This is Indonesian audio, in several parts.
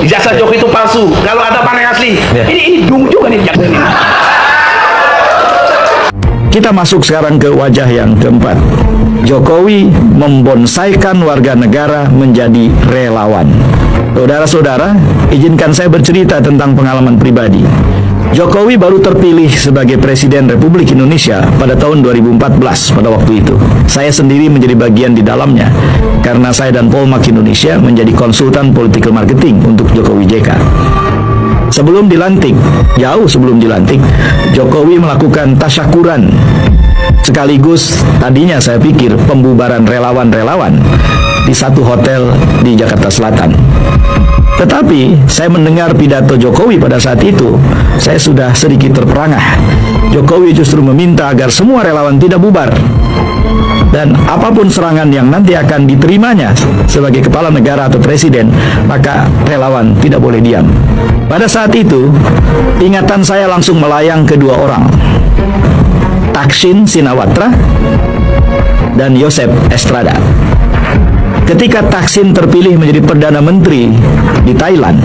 Ijazah Jokowi itu palsu. Kalau ada mana yang asli? Ini dung juga nih jaksa ini. Kita masuk sekarang ke wajah yang keempat. Jokowi membonsaikan warga negara menjadi relawan. Saudara-saudara, izinkan saya bercerita tentang pengalaman pribadi. Jokowi baru terpilih sebagai Presiden Republik Indonesia pada tahun 2014 pada waktu itu. Saya sendiri menjadi bagian di dalamnya karena saya dan Polmark Indonesia menjadi konsultan political marketing untuk Jokowi JK. Sebelum dilantik, jauh sebelum dilantik, Jokowi melakukan tasyakuran. Sekaligus tadinya saya pikir pembubaran relawan-relawan di satu hotel di Jakarta Selatan. Tetapi saya mendengar pidato Jokowi pada saat itu, saya sudah sedikit terperangah. Jokowi justru meminta agar semua relawan tidak bubar. Dan apapun serangan yang nanti akan diterimanya sebagai kepala negara atau presiden, maka relawan tidak boleh diam. Pada saat itu, ingatan saya langsung melayang ke dua orang, Thaksin Shinawatra dan Joseph Estrada. Ketika Thaksin terpilih menjadi Perdana Menteri di Thailand,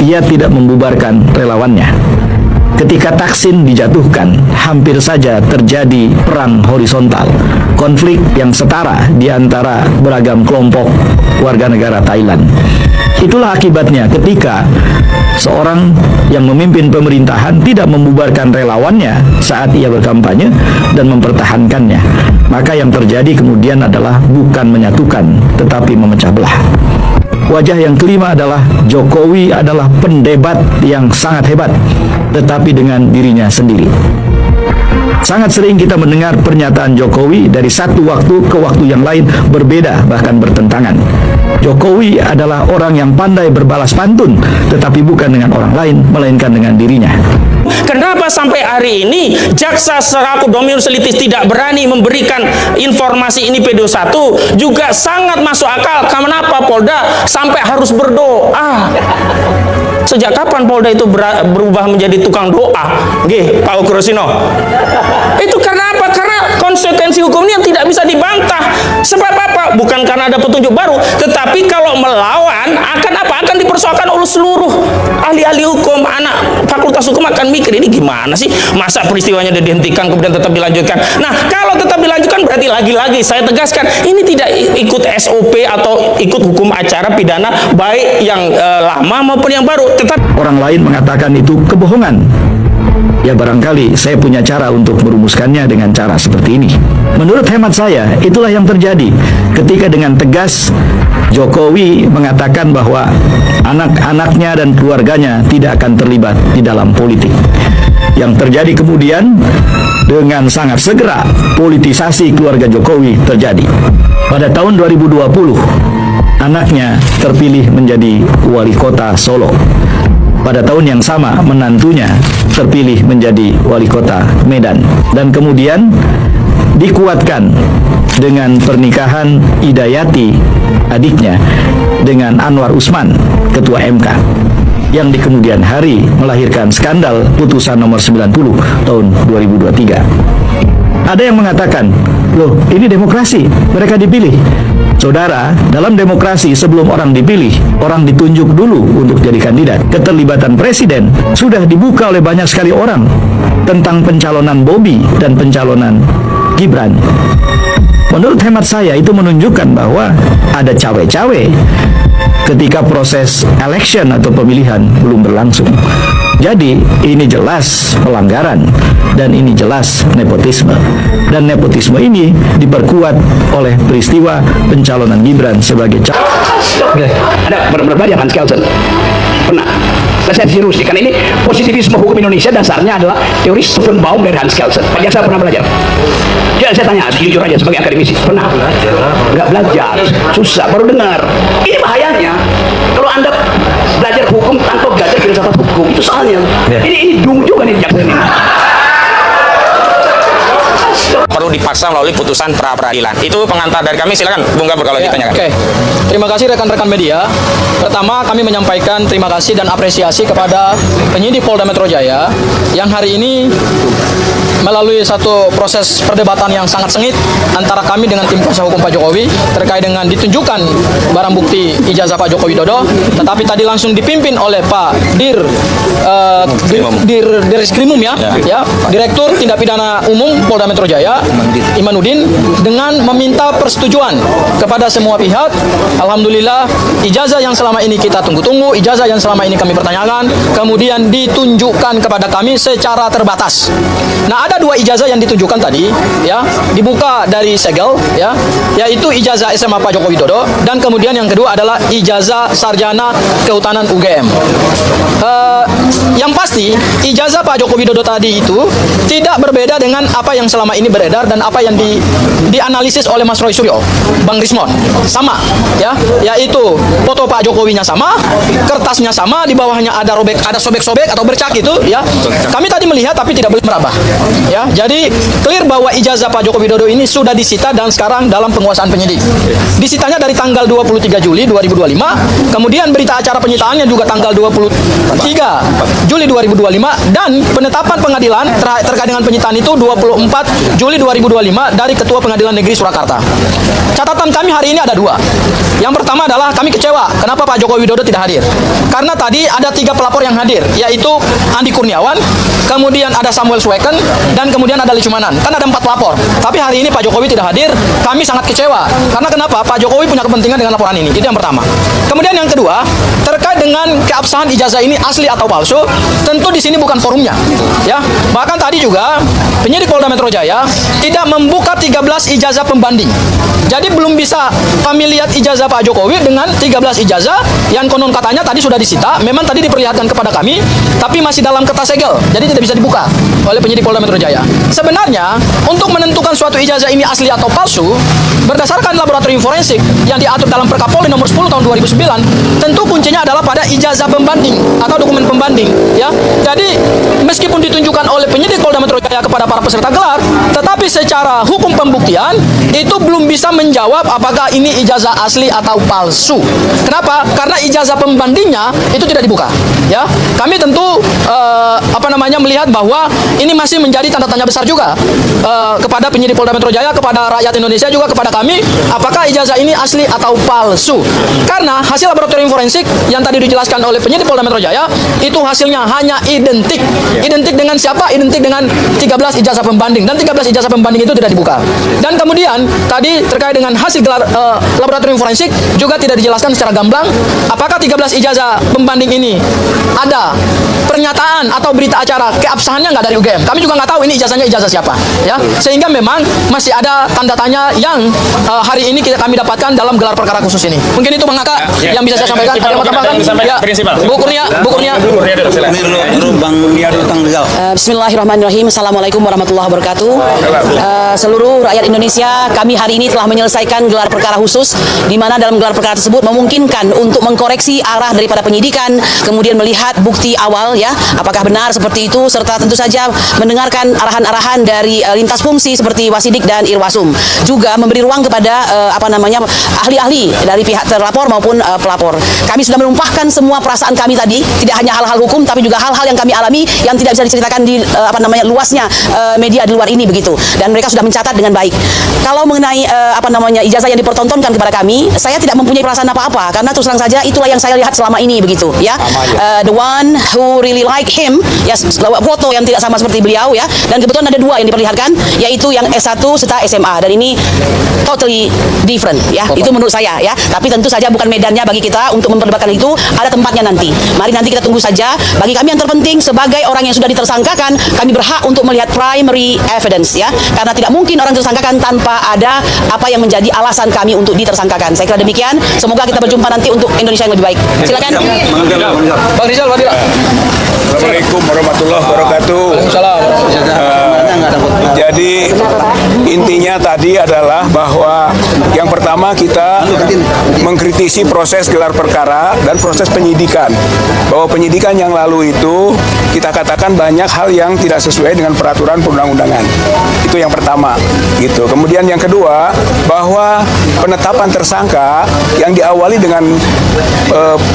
ia tidak membubarkan relawannya. Ketika Thaksin dijatuhkan, hampir saja terjadi perang horizontal, konflik yang setara di antara beragam kelompok warga negara Thailand. Itulah akibatnya ketika seorang yang memimpin pemerintahan tidak membubarkan relawannya saat ia berkampanye dan mempertahankannya. Maka yang terjadi kemudian adalah bukan menyatukan, tetapi memecah belah. Wajah yang kelima adalah Jokowi adalah pendebat yang sangat hebat, tetapi dengan dirinya sendiri. Sangat sering kita mendengar pernyataan Jokowi dari satu waktu ke waktu yang lain berbeda, bahkan bertentangan. Jokowi adalah orang yang pandai berbalas pantun, tetapi bukan dengan orang lain, melainkan dengan dirinya. Kenapa sampai hari ini jaksa selaku Dominus Litis tidak berani memberikan informasi ini P21 juga sangat masuk akal. Kenapa Polda sampai harus berdoa? Sejak kapan Polda itu berubah menjadi tukang doa? Nggih, Pak Ukrosino. Itu karena apa? Karena konsekuensi hukum ini yang tidak bisa dibantah. Sebab apa? Bukan karena ada petunjuk baru, tetapi kalau melawan akan apa? Akan dipersoalkan oleh seluruh ahli-ahli hukum. Anak fakultas hukum akan mikir, ini gimana sih? Masa peristiwanya dihentikan kemudian tetap dilanjutkan? Nah, kalau tetap dilanjutkan berarti lagi-lagi saya tegaskan ini tidak ikut SOP atau ikut hukum acara pidana baik yang lama maupun yang baru. Tetap orang lain mengatakan itu kebohongan. Ya barangkali saya punya cara untuk merumuskannya dengan cara seperti ini. Menurut hemat saya, itulah yang terjadi ketika dengan tegas Jokowi mengatakan bahwa anak-anaknya dan keluarganya tidak akan terlibat di dalam politik. Yang terjadi kemudian dengan sangat segera politisasi keluarga Jokowi terjadi. Pada tahun 2020, anaknya terpilih menjadi wali kota Solo. Pada tahun yang sama, menantunya terpilih menjadi wali kota Medan. Dan kemudian dikuatkan dengan pernikahan Hidayati, adiknya, dengan Anwar Usman, ketua MK, yang di kemudian hari melahirkan skandal putusan nomor 90 tahun 2023. Ada yang mengatakan, loh ini demokrasi, mereka dipilih. Saudara, dalam demokrasi sebelum orang dipilih, orang ditunjuk dulu untuk jadi kandidat. Keterlibatan presiden sudah dibuka oleh banyak sekali orang tentang pencalonan Bobi dan pencalonan Gibran. Menurut hemat saya itu menunjukkan bahwa ada cawe-cawe ketika proses election atau pemilihan belum berlangsung. Jadi ini jelas pelanggaran dan ini jelas nepotisme. Dan nepotisme ini diperkuat oleh peristiwa pencalonan Gibran sebagai Ada berbeda Hans Kelsen. Pernah. Saya serius, karena ini positivisme hukum Indonesia dasarnya adalah teori Stefan dari Hans Kelsen. Pak Jaksa pernah belajar? Ya, saya tanya jujur aja sebagai akademisi, pernah? Nggak belajar, susah, baru dengar. Ini bahayanya. Kalau Anda belajar hukum tanpa belajar filsafat hukum, itu soalnya. Ini dung juga nih jaksa ini. perlu dipaksa melalui putusan pra-peradilan. Itu pengantar dari kami, silakan Bung Gabor kalau ditanyakan. Oke. Terima kasih rekan-rekan media. Pertama, kami menyampaikan terima kasih dan apresiasi kepada penyidik Polda Metro Jaya yang hari ini melalui satu proses perdebatan yang sangat sengit antara kami dengan tim kuasa hukum Pak Jokowi terkait dengan ditunjukkan barang bukti ijazah Pak Joko Widodo, tetapi tadi langsung dipimpin oleh Pak Direskrimum ya, Direktur Tindak Pidana Umum Polda Metro Jaya, Imanuddin, dengan meminta persetujuan kepada semua pihak. Alhamdulillah, ijazah yang selama ini kita tunggu-tunggu, ijazah yang selama ini kami pertanyakan, kemudian ditunjukkan kepada kami secara terbatas. Nah, ada 2 ijazah yang ditunjukkan tadi, ya, dibuka dari segel, ya, yaitu ijazah SMA Pak Joko Widodo, dan kemudian yang kedua adalah ijazah sarjana kehutanan UGM. Yang pasti, ijazah Pak Joko Widodo tadi itu tidak berbeda dengan apa yang selama ini beredar dan apa yang dianalisis oleh Mas Roy Suryo, Bang Rismon, sama, ya, yaitu foto Pak Jokowinya sama, kertasnya sama, di bawahnya ada sobek-sobek atau bercak itu, ya. Kami tadi melihat tapi tidak boleh meraba, ya. Jadi clear bahwa ijazah Pak Joko Widodo ini sudah disita dan sekarang dalam penguasaan penyidik. Disitanya dari tanggal 23 Juli 2025, kemudian berita acara penyitaannya juga tanggal 23 Juli 2025, dan penetapan pengadilan terkait dengan penyitaan itu 24 Juli 2025 dari Ketua Pengadilan Negeri Surakarta. Catatan kami hari ini ada 2. Yang pertama adalah kami kecewa kenapa Pak Joko Widodo tidak hadir. Karena tadi ada 3 pelapor yang hadir, yaitu Andi Kurniawan, kemudian ada Samuel Sweken, dan kemudian ada Licumanan. Kan ada 4 pelapor. Tapi hari ini Pak Jokowi tidak hadir, kami sangat kecewa. Karena kenapa? Pak Jokowi punya kepentingan dengan laporan ini. Itu yang pertama. Kemudian yang kedua, terkait dengan keabsahan ijazah ini asli atau palsu, tentu di sini bukan forumnya, ya. Bahkan tadi juga penyidik Polda Metro Jaya tidak membuka 13 ijazah pembanding. Jadi belum bisa kami lihat ijazah Pak Jokowi dengan 13 ijazah yang konon katanya tadi sudah disita, memang tadi diperlihatkan kepada kami, tapi masih dalam kertas segel, jadi tidak bisa dibuka oleh penyidik Polda Metro Jaya. Sebenarnya, untuk menentukan suatu ijazah ini asli atau palsu, berdasarkan laboratorium forensik yang diatur dalam Perkapolri nomor 10 tahun 2009, tentu kuncinya adalah pada ijazah pembanding atau dokumen pembanding, ya. Jadi, meskipun ditunjukkan oleh penyidik Polda Metro Jaya kepada para peserta gelar, tetapi secara hukum pembuktian itu belum bisa menjawab apakah ini ijazah asli atau palsu. Kenapa? Karena ijazah pembandingnya itu tidak dibuka, ya. Kami tentu melihat bahwa ini masih menjadi tanda tanya besar juga kepada penyidik Polda Metro Jaya, kepada rakyat Indonesia juga, kepada kami, apakah ijazah ini asli atau palsu. Karena hasil laboratorium forensik yang tadi dijelaskan oleh penyidik Polda Metro Jaya itu hasilnya hanya identik. Identik dengan siapa? Identik dengan 13 ijazah pembanding, dan 13 ijazah pembanding itu tidak dibuka. Dan kemudian tadi terkait dengan hasil gelar laboratorium forensik juga tidak dijelaskan secara gamblang apakah 13 ijazah pembanding ini ada pernyataan atau berita acara keabsahannya nggak dari UGM. Kami juga nggak tahu ini ijazahnya ijazah siapa, ya. Sehingga memang masih ada tanda tanya yang hari ini kami dapatkan dalam gelar perkara khusus ini. Mungkin itu Bang Aka yang bisa saya sampaikan. Ada yang mau tambahkan? Ya. Bu Kurnia. Bismillahirrahmanirrahim. Assalamualaikum warahmatullahi wabarakatuh. Seluruh rakyat Indonesia, kami hari ini telah menyelesaikan gelar perkara khusus, di mana dalam gelar perkara tersebut memungkinkan untuk mengkoreksi arah daripada penyidikan, kemudian melihat bukti awal, ya, apakah benar seperti itu, serta tentu saja mendengarkan arahan-arahan dari lintas fungsi seperti Wasidik dan Irwasum. Juga memberi ruang kepada ahli-ahli dari pihak terlapor maupun pelapor. Kami sudah menumpahkan semua perasaan kami tadi, tidak hanya hal-hal hukum tapi juga hal-hal yang kami alami yang tidak bisa diceritakan di luasnya media di luar ini begitu. Dan mereka sudah mencatat dengan baik. Kalau mengenai ijazah yang dipertontonkan kepada kami, saya tidak mempunyai perasaan apa-apa karena terus terang saja itulah yang saya lihat selama ini begitu, ya. The one who really like him, ya, foto yang tidak sama seperti beliau, ya. Dan kebetulan ada 2 yang diperlihatkan, yaitu yang S1 serta SMA, dan ini totally different, ya. Itu menurut saya, ya. Tapi tentu saja bukan medannya bagi kita untuk memperdebatkan itu, ada tempatnya nanti. Mari nanti kita tunggu saja. Bagi kami yang terpenting sebagai orang yang sudah ditersangkakan, kami berhak untuk melihat primary evidence, ya. Karena tidak mungkin orang ditersangkakan tanpa ada apa yang menjadi alasan kami untuk ditersangkakan. Saya kira demikian. Semoga kita berjumpa nanti untuk Indonesia yang lebih baik. Silakan. Bang Rizal, Wadila. Assalamualaikum warahmatullahi wabarakatuh. Jadi intinya tadi adalah bahwa yang pertama kita mengkritisi proses gelar perkara dan proses penyidikan. Bahwa penyidikan yang lalu itu kita katakan banyak hal yang tidak sesuai dengan peraturan perundang-undangan. Itu yang pertama, gitu. Kemudian yang kedua, bahwa penetapan tersangka yang diawali dengan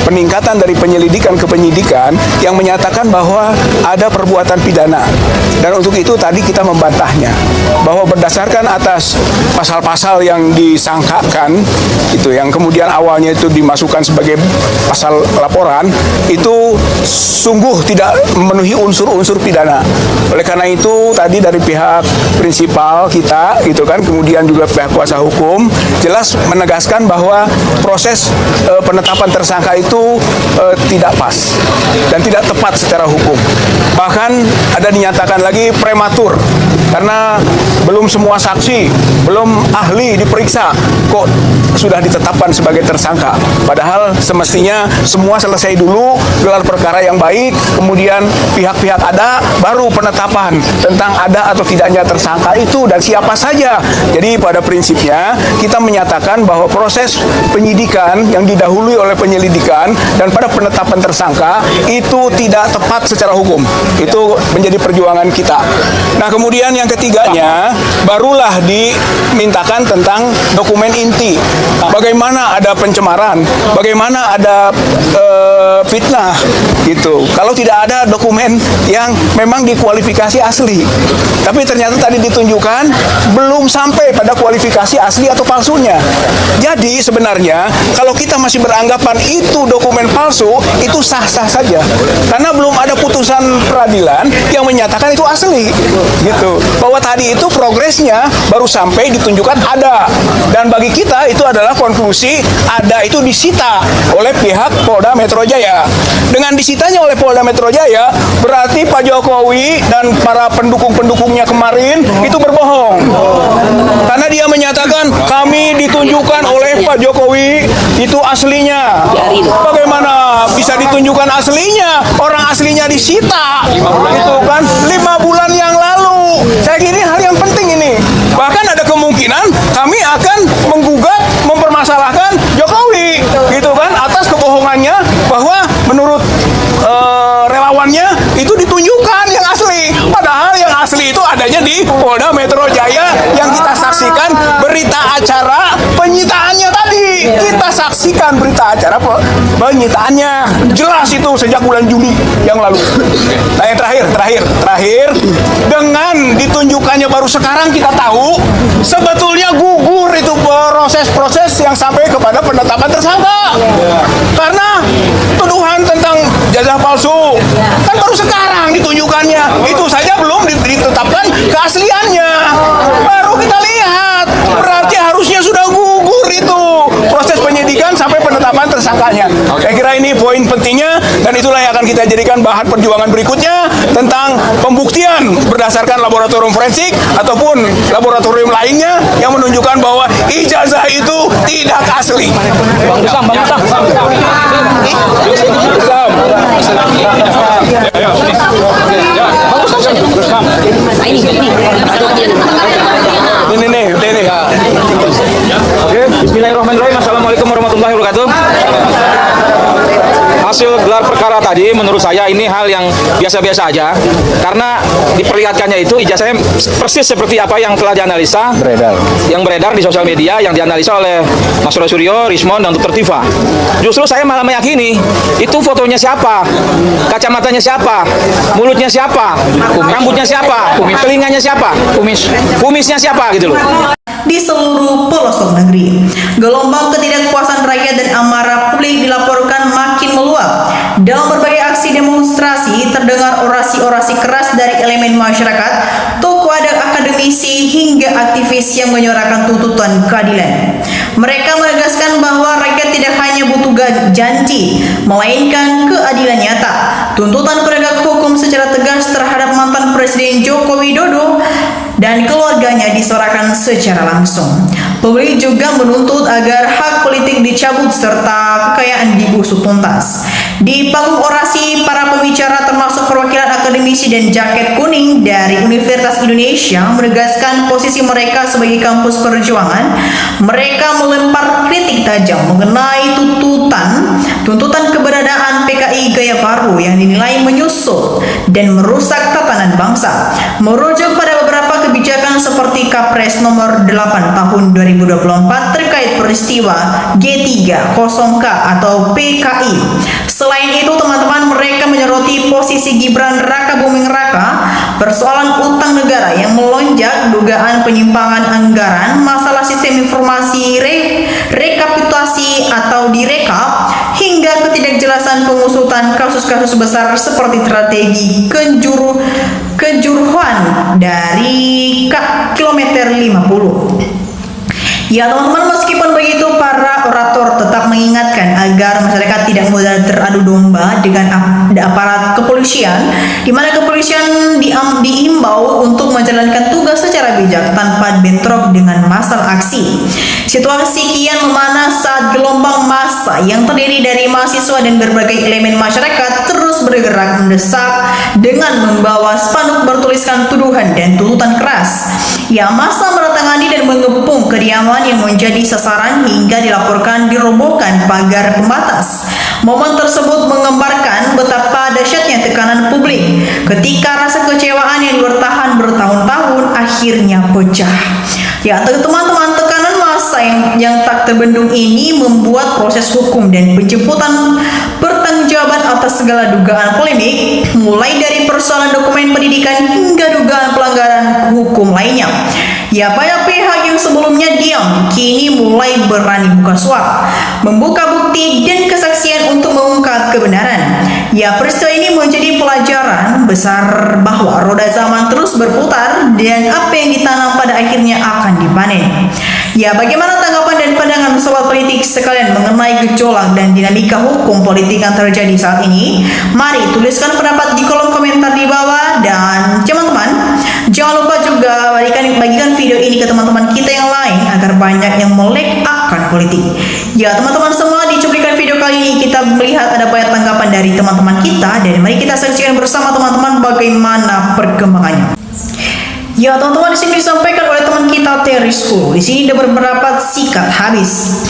peningkatan dari penyelidikan ke penyidikan yang menyatakan bahwa ada perbuatan pidana. Dan untuk itu tadi kita membantahnya bahwa berdasarkan atas pasal-pasal yang disangkakan itu, yang kemudian awalnya itu dimasukkan sebagai pasal laporan, itu sungguh tidak memenuhi unsur-unsur pidana. Oleh karena itu tadi dari pihak prinsipal kita gitu kan, kemudian juga pihak kuasa hukum jelas menegaskan bahwa proses penetapan tersangka itu tidak pas dan tidak tepat secara hukum. Bahkan ada dinyatakan lagi prematur karena belum semua saksi, belum ahli diperiksa kok sudah ditetapkan sebagai tersangka. Padahal semestinya semua selesai dulu, gelar perkara yang baik, kemudian pihak-pihak ada, baru penetapan tentang ada atau tidaknya tersangka itu dan siapa saja. Jadi pada prinsipnya kita menyatakan bahwa proses penyidikan yang didahului oleh penyelidikan dan pada penetapan tersangka itu tidak tepat secara hukum. Itu menjadi perjuangan kita. Nah, kemudian yang ketiganya barulah dimintakan tentang dokumen inti. Bagaimana ada pencemaran, bagaimana ada fitnah gitu. Kalau tidak ada dokumen yang memang dikualifikasi asli. Tapi ternyata tadi ditunjukkan belum sampai pada kualifikasi asli atau palsunya. Jadi sebenarnya kalau kita masih beranggapan itu dokumen palsu, itu sah-sah saja. Karena belum ada putusan peradilan yang menyatakan itu asli. Gitu. Bahwa tadi itu progresnya baru sampai ditunjukkan ada. Dan bagi kita itu adalah konklusi ada itu disita oleh pihak Polda Metro Jaya. Dengan disitanya oleh Polda Metro Jaya, berarti Pak Jokowi dan para pendukung-pendukungnya kemarin itu berbohong. Karena dia menyatakan kami ditunjukkan oleh Pak Jokowi itu aslinya. Bagaimana bisa ditunjukkan aslinya? Orang aslinya disita. Itu kan 5 bulan yang lalu. Saya kira hal yang penting ini. Bahkan ada kemungkinan kami akan menggugat, mempermasalahkan Jokowi, gitu kan, atas kebohongannya bahwa menurut relawannya itu ditunjukkan yang asli. Padahal yang asli itu adanya di Polda Metro Jaya yang kita saksikan berita acara penyitaannya tadi. Kita saksikan berita acara penyitaannya. Jelas itu sejak bulan Juli yang lalu. Nah, yang terakhir, dengan ditunjukkannya baru sekarang kita tahu sebetulnya gugur itu proses-proses yang sampai kepada penetapan tersangka. Karena tuduhan tentang jajah palsu kan baru sekarang ditunjukkannya. Itu saja belum ditetapkan keasliannya. Baru kita lihat. Berarti harusnya sudah gugur itu proses penyidikan sampai penetapan tersangkanya. Saya kira ini poin pentingnya dan itulah yang akan kita jadikan bahan perjuangan berikutnya tentang pembuktian berdasarkan laboratorium forensik ataupun laboratorium lainnya yang menunjukkan bahwa ijazah itu tidak asli. Ini. Bismillahirrahmanirrahim. Assalamualaikum warahmatullahi wabarakatuh. Hasil gelar perkara tadi menurut saya ini hal yang biasa-biasa aja karena diperlihatkannya itu ijazahnya persis seperti apa yang telah dianalisa yang beredar di sosial media, yang dianalisa oleh Mas Roy Suryo, Rismon, dan Dr. Tifa. Justru saya malah meyakini itu fotonya siapa, kacamatanya siapa, mulutnya siapa, rambutnya siapa, telinganya siapa, kumisnya siapa gitu loh. Di seluruh pelosok negeri, gelombang ketidakpuasan rakyat dan amarah publik dilaporkan makin meluap. Dalam berbagai aksi demonstrasi, terdengar orasi-orasi keras dari elemen masyarakat, tokoh akademisi hingga aktivis yang menyuarakan tuntutan keadilan. Mereka menegaskan bahwa rakyat tidak hanya butuh janji, melainkan keadilan nyata. Tuntutan penegak hukum secara tegas terhadap mantan Presiden Joko Widodo dan keluarganya disuarakan secara langsung. Publik juga menuntut agar hak politik dicabut serta kekayaan diusut tuntas. Di panggung orasi, para pembicara termasuk perwakilan akademisi dan jaket kuning dari Universitas Indonesia menegaskan posisi mereka sebagai kampus perjuangan. Mereka melempar kritik tajam mengenai tuntutan keberadaan PKI Gaya Baru yang dinilai menyusul dan merusak tatanan bangsa. Merujuk pada beberapa kebijakan seperti Kapres nomor 8 tahun 2024 terkait peristiwa G30K atau PKI. Selain itu, teman-teman, mereka menyoroti posisi Gibran Raka Buming Raka, persoalan utang negara yang melonjak, dugaan penyimpangan anggaran, masalah sistem informasi rekapitulasi atau direkap, hingga ketidakjelasan pengusutan kasus-kasus besar seperti strategi kejuruhan dari kilometer 50. Ya teman-teman, meskipun begitu para orator tetap mengingatkan agar masyarakat tidak mudah teradu domba dengan aparat kepolisian, di mana kepolisian diimbau untuk menjalankan tugas secara bijak tanpa bentrok dengan massa aksi. Situasi kian memanas saat gelombang massa yang terdiri dari mahasiswa dan berbagai elemen masyarakat terus bergerak mendesak dengan membawa spanduk bertuliskan tuduhan dan tuntutan keras. Ya, massa menandatangani dan mengepung kediaman yang menjadi sasaran hingga dilaporkan dirobohkan pagar pembatas. Momen tersebut menggambarkan betapa dahsyatnya tekanan publik ketika rasa kecewaan yang bertahan bertahun-tahun akhirnya pecah. Ya, teman-teman, tekanan massa yang tak terbendung ini membuat proses hukum dan penjemputan pertanggungjawaban atas segala dugaan polemik, mulai dari persoalan dokumen pendidikan hingga dugaan pelanggaran hukum lainnya. Ya, banyak pihak yang sebelumnya diam kini mulai berani buka suara, membuka bukti dan kesaksian untuk mengungkap kebenaran. Ya, peristiwa ini menjadi pelajaran besar bahwa roda zaman terus berputar dan apa yang ditanam pada akhirnya akan dipanen. Ya, bagaimana tanggapan dan pandangan sobat politik sekalian mengenai gejolak dan dinamika hukum politik yang terjadi saat ini? Mari tuliskan pendapat di kolom komentar di bawah, dan teman-teman jangan lupa juga bagikan video ini ke teman-teman kita yang lain agar banyak yang melek akan politik. Ya teman-teman semua, di cuplikan video kali ini kita melihat ada banyak tanggapan dari teman-teman kita, dan mari kita saksikan bersama teman-teman bagaimana perkembangannya. Ya teman-teman, di sini disampaikan oleh teman kita Terisku. Di sini ada beberapa sikat habis.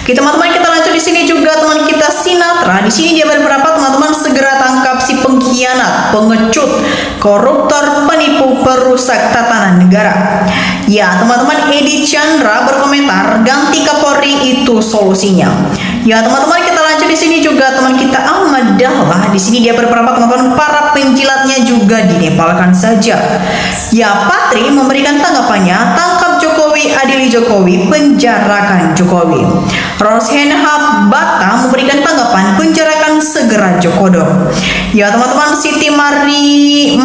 Oke teman-teman, kita lanjut. Di sini juga teman kita Sinatra. Di sini dia beberapa teman-teman, segera tangkap si pengkhianat, pengecut, koruptor, penipu, perusak tatanan negara. Ya teman-teman, Edi Chandra berkomentar, ganti Kapolri itu solusinya. Ya teman-teman, kita lanjut. Di sini juga teman kita Ahmad Dahlah. Di sini dia beberapa teman-teman, para penjilatnya juga dinepalkan saja. Ya, Patri memberikan tanggapannya, tangkap Jokowi, adili Jokowi, penjarakan Jokowi. Roshenhab Bata memberikan tanggapan, penjarakan segera Jokodo. Ya teman-teman, Siti Mari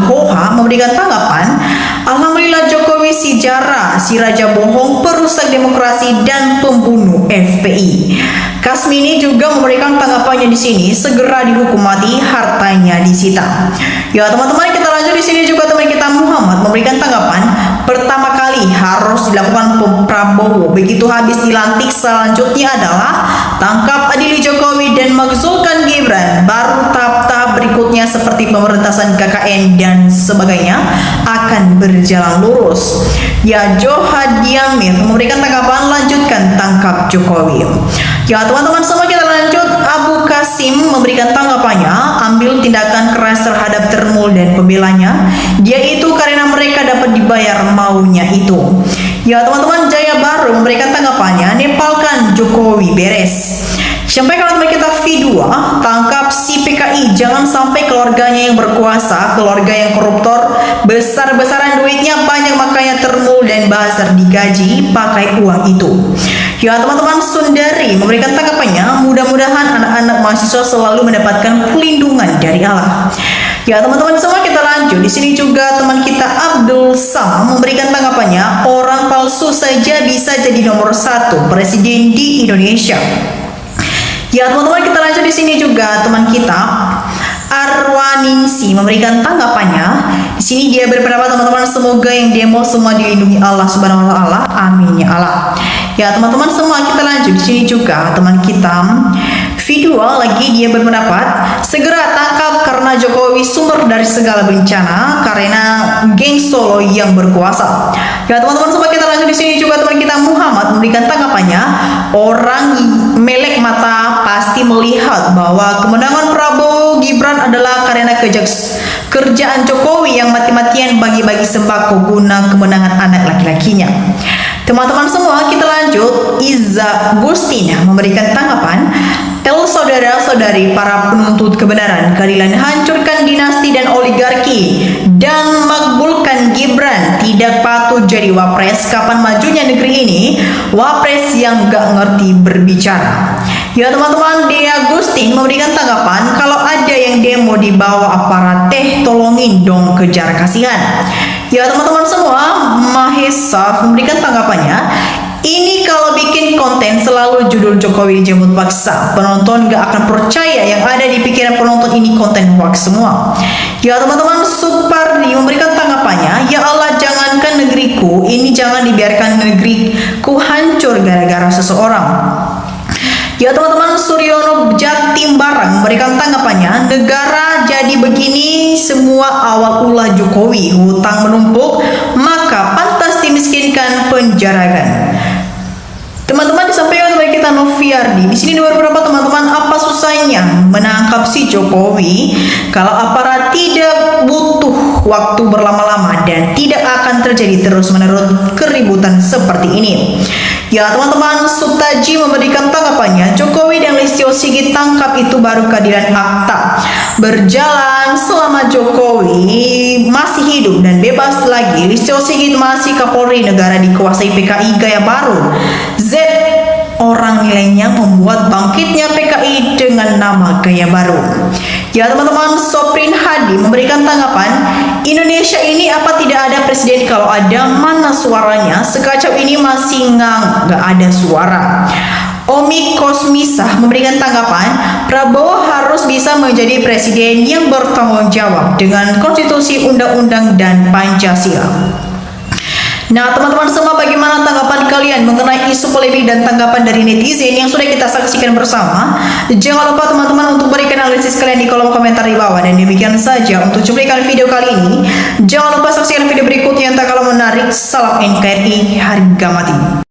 Hoha memberikan tanggapan, alhamdulillah Jokowi si jara, si raja bohong, perusak demokrasi dan pembunuh FPI. Kasmini juga memberikan tanggapannya di sini, segera dihukum mati, hartanya disita. Ya teman-teman, kita lanjut. Di sini juga teman kita Muhammad memberikan tanggapan, pertama kali harus dilakukan Prabowo, begitu habis dilantik selanjutnya adalah tangkap, adili Jokowi dan makzulkan Gibran, baru tahap-tahap berikutnya seperti pemerintahan KKN dan sebagainya akan berjalan lurus. Ya, Johadiamir memberikan tanggapan, lanjutkan tangkap Jokowi. Ya teman-teman semua, kita lanjut. Abu Kasim memberikan tanggapannya, ambil tindakan keras terhadap Termul dan pembelanya, dia itu karena mereka dapat dibayar maunya itu. Ya teman-teman, Jaya Baru memberikan tanggapannya, nepalkan Jokowi beres. Sampai kalau teman kita V2, tangkap si PKI, jangan sampai keluarganya yang berkuasa, keluarga yang koruptor, besar-besaran duitnya banyak, makanya Termul dan Basar digaji pakai uang itu. Ya teman-teman, Sundari memberikan tanggapannya, mudah-mudahan anak-anak mahasiswa selalu mendapatkan perlindungan dari Allah. Ya teman-teman semua, kita lanjut. Di sini juga teman kita Abdul Sam memberikan tanggapannya, orang palsu saja bisa jadi nomor 1 presiden di Indonesia. Ya teman-teman, kita lanjut. Di sini juga teman kita Arwaningsi memberikan tanggapannya. Di sini dia berpendapat teman-teman, semoga yang demo semua dilindungi Allah Subhanahu wa taala. Amin ya Allah. Ya teman-teman semua, kita lanjut. Di sini juga teman kita V2 lagi dia berpendapat, segera tangkap karena Jokowi sumber dari segala bencana karena geng Solo yang berkuasa. Ya teman-teman semua, kita lanjut. Di sini juga teman kita Muhammad memberikan tanggapannya, orang melek mata pasti melihat bahwa kemenangan Prabowo Gibran adalah karena kerjaan Jokowi yang mati-matian bagi-bagi sembako guna kemenangan anak laki-lakinya. Teman-teman semua, kita lanjut. Iza Gustina memberikan tanggapan, Saudara-saudari para penuntut kebenaran, keadilan, hancurkan dinasti dan oligarki, dan makbulkan Gibran tidak patut jadi wapres. Kapan majunya negeri ini? Wapres yang gak ngerti berbicara. Ya teman-teman, Dea Agustin memberikan tanggapan, kalau ada yang demo di bawah aparat tolongin dong, kejar kasihan. Ya teman-teman semua, Mahesa memberikan tanggapannya, ini kalau bikin konten selalu judul Jokowi dijemput paksa, penonton gak akan percaya, yang ada di pikiran penonton ini konten hoax semua. Ya teman-teman, Supardi memberikan tanggapannya, ya Allah, jangankan negeriku, ini jangan dibiarkan negeriku hancur gara-gara seseorang. Ya teman-teman, Suryono Jatimbarang memberikan tanggapannya, negara jadi begini semua awal ulah Jokowi, hutang menumpuk maka pantas dimiskinkan, penjarakan. Teman-teman, disampaikan oleh kita Noviardi. Di sini beberapa teman-teman, apa susahnya menangkap si Jokowi kalau aparat tidak butuh waktu berlama-lama dan tidak akan terjadi terus-menerus keributan seperti ini. Ya teman-teman, Sutaji memberikan tanggapannya, Jokowi dan Listio Sigit tangkap itu baru keadilan akta berjalan selama Jokowi masih hidup dan bebas lagi. Listio Sigit masih Kapolri, negara dikuasai PKI gaya baru. Z orang nilainya membuat bangkitnya PKI dengan nama gaya baru. Ya teman-teman, Soprin Hadi memberikan tanggapan, Indonesia ini apa tidak ada presiden, kalau ada mana suaranya, sekacau ini masih nggak ada suara. Omi Kosmisah memberikan tanggapan, Prabowo harus bisa menjadi presiden yang bertanggung jawab dengan konstitusi, undang-undang, dan Pancasila. Nah teman-teman semua, bagaimana tanggapan kalian mengenai isu polemik dan tanggapan dari netizen yang sudah kita saksikan bersama? Jangan lupa teman-teman untuk berikan analisis kalian di kolom komentar di bawah. Dan demikian saja untuk cuplikan video kali ini. Jangan lupa saksikan video berikutnya yang tak kalah menarik. Salam NKRI, harga mati.